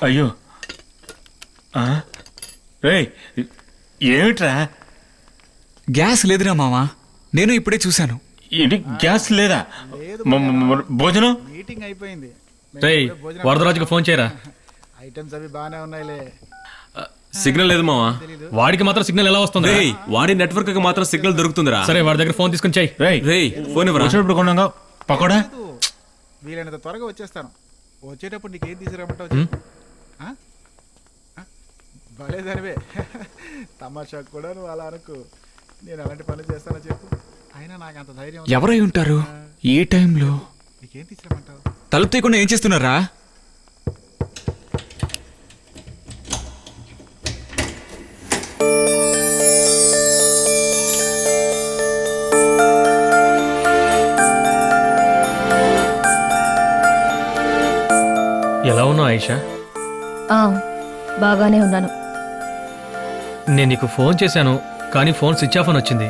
అయ్యో రే ఏమిట్రా? గ్యాస్ లేదురా మావా, నేను ఇప్పుడే చూశాను. ఏంటి గ్యాస్ లేదా? భోజనం మీటింగ్ అయిపోయింది. రేయ్ వరదరాజుకి ఫోన్ చేయరా. ఐటమ్స్ అవి బాగానే ఉన్నాయిలే. సిగ్నల్ లేదు మావా. వాడికి మాత్రం సిగ్నల్ ఎలా వస్తుంది? వాడి నెట్వర్క్ కి మాత్రం సిగ్నల్ దొరుకుతుందిరా. సరే వాడి దగ్గర ఫోన్ తీసుకుని చెయ్యి. రేయ్ ఫోన్ ఇవ్వరా. వచ్చినప్పుడు కొన్నాగా పకోడా. వీలైనంత త్వరగా వచ్చేస్తాను. వచ్చేటప్పుడు నీకేం తీసుకురామంటావు? భలేదనివే, తమాషా కూడా నువ్వు అలా అనుకో. నేను అలాంటి పనులు చేస్తానో చెప్పు. అయినా నాకు అంత ధైర్యం. ఎవరై ఉంటారు ఏ టైంలో? నీకేం తీసుకురామంటావు? తలుపు తీయకుండా ఏం చేస్తున్నారా? ఎలా ఉన్నావు ఆయిషా? బాగానే ఉన్నాను. నేను నీకు ఫోన్ చేశాను కానీ ఫోన్ స్విచ్ ఆఫ్ అని వచ్చింది.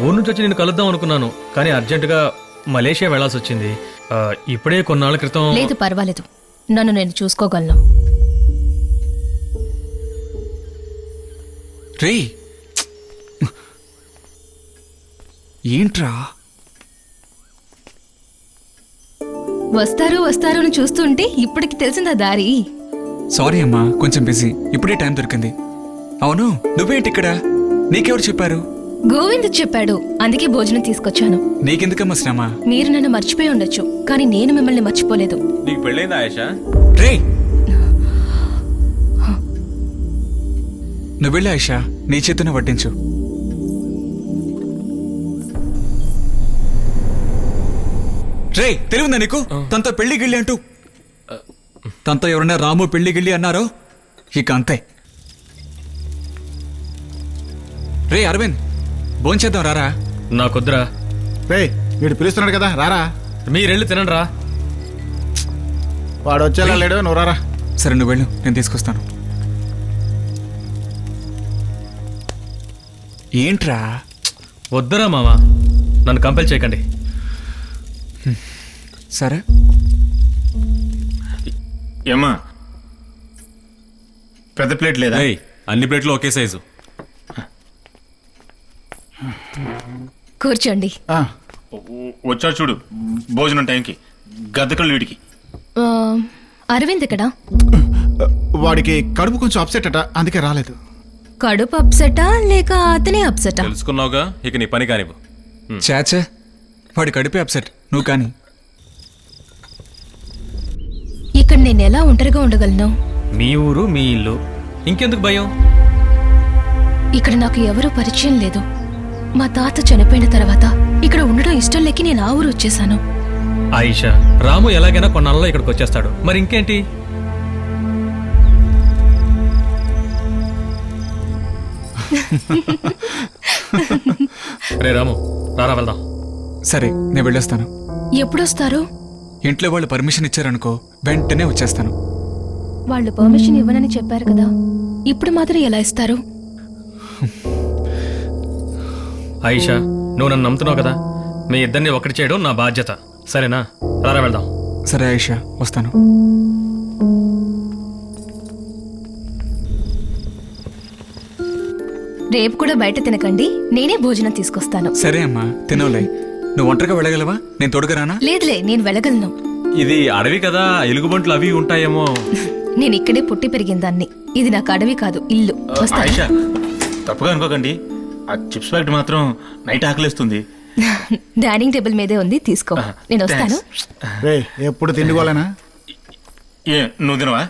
ఊరు నుంచి వచ్చి నేను కలుద్దాం అనుకున్నాను కానీ అర్జెంటుగా మలేషియా వెళ్లాల్సి వచ్చింది. ఇప్పుడే కొన్నాళ్ళ క్రితం. లేదు పర్వాలేదు, నన్ను నేను చూసుకోగలను. రే ఏంట్రా? వస్తారు వస్తారు అని చూస్తుంటే ఇప్పటికి తెలిసిందా దారి? సారీ అమ్మా, కొంచెం బిజీ. ఇప్పుడే టైం దొరికింది. అవును, నువ్వేంటి ఇక్కడ? నీకెవరు చెప్పారు? గోవింద్ చెప్పాడు, అందుకే భోజనం తీసుకొచ్చాను. నీకెందుకమ్మా శ్రమ? మీరు నన్ను మర్చిపోయి ఉండొచ్చు కానీ నేను మిమ్మల్ని మర్చిపోలేదు. నీకు పెళ్ళైందా ఆయేషా? రే నువ్వు వెళ్ళి ఆయిషా, నీ చేతిని వడ్డించు. రే తెలివిందా నీకు? తనతో పెళ్లి గిళ్ళి అంటూ. తనతో ఎవరైనా రాము పెళ్లి గిళ్ళి అన్నారో ఇక అంతే. రే అరవింద్, భోంచేద్దాం రారా. నాకొద్దురా. రే వీడు పిలుస్తున్నాడు కదా, రారా. మీరెళ్ళి తినండి రా. వాడు వచ్చేలా లేడు, నువ్వు రారా. సరే నువ్వు వెళ్ళు, నేను తీసుకొస్తాను. ఏంట్రా? వద్దురా మావా, నన్ను కంపెల్ చేయకండి. సరే ఏమ్మా పెద్ద ప్లేట్ లేదా? అన్ని ప్లేట్లు ఒకే సైజు. కూర్చోండి. వచ్చా చూడు భోజనం టైంకి. గద్దకళ్ళు వీడికి. అరవింద్ ఎక్కడా? వాడికి కడుపు కొంచెం అప్సెట్ అట, అందుకే రాలేదు. కడుపు అప్సెటా లేక అతనే అప్సెటా? తెలుసుకున్నావుగా, ఇక నీ పని కానివ్వు. చాచా, వాడి కడిపే అప్సెట్, నువ్వు కానీ. ఇక్కడ నేను ఎలా ఒంటరిగా ఉండగలను? మీ ఊరు మీ ఇల్లు, ఇంకెందుకు భయం? ఇక్కడ నాకు ఎవరూ పరిచయం లేదు. మా తాత చనిపోయిన తర్వాత ఇక్కడ ఉండడం ఇష్టం లేక నేను ఆ ఊరు వచ్చేసాను. ఆయిషా, రాము ఎలాగైనా కొన్నాళ్ళలో ఇక్కడికి వచ్చేస్తాడు, మరి ఇంకేంటి? రే రాము, రారా వెళ్దాం. సరే నేను వెళ్ళొస్తాను. ఎప్పుడొస్తారు? ఇంట్లో వాళ్ళు పర్మిషన్ ఇచ్చారనుకో, వెంటనే వచ్చేస్తాను. వాళ్ళు పర్మిషన్ ఇవ్వనని చెప్పారు కదా, ఇప్పుడు మాత్రం ఎలా ఇస్తారు? ఆయిషా, నువ్వు నన్ను నమ్ముతున్నావు కదా, మీ ఇద్దరిని ఒకటి చేయడం నా బాధ్యత. సరేనా? రారా వెళ్దాం. సరే ఆయిషా, వస్తాను. రేపు కూడా బయట తినకండి, నేనే భోజనం తీసుకొస్తాను. సరే అమ్మా, తినవులే. నువ్వు ఒంటరిగా వెళ్ళగలవా? నేను తోడుగరానా? లేదులే, నేను వెళ్ళగలను. ఇది అడవి కదా, ఎలుగుబంట్లు అవి ఉంటాయేమో. నేను ఇక్కడే పుట్టి పెరిగిందాన్ని. ఇది నాకు అడవి కాదు, ఇల్లు. వస్తాను. ఆయిషా తప్పుగా అనుకోకండి, ఆ చిప్స్ ప్యాకెట్ మాత్రం నైట్ ఆకలిస్తుంది. డైనింగ్ టేబుల్ మీదే ఉంది, తీసుకో. నేను వస్తాను. రే ఎప్పుడు తిండిగోలేనా? ఏ నువ్వు తినవా?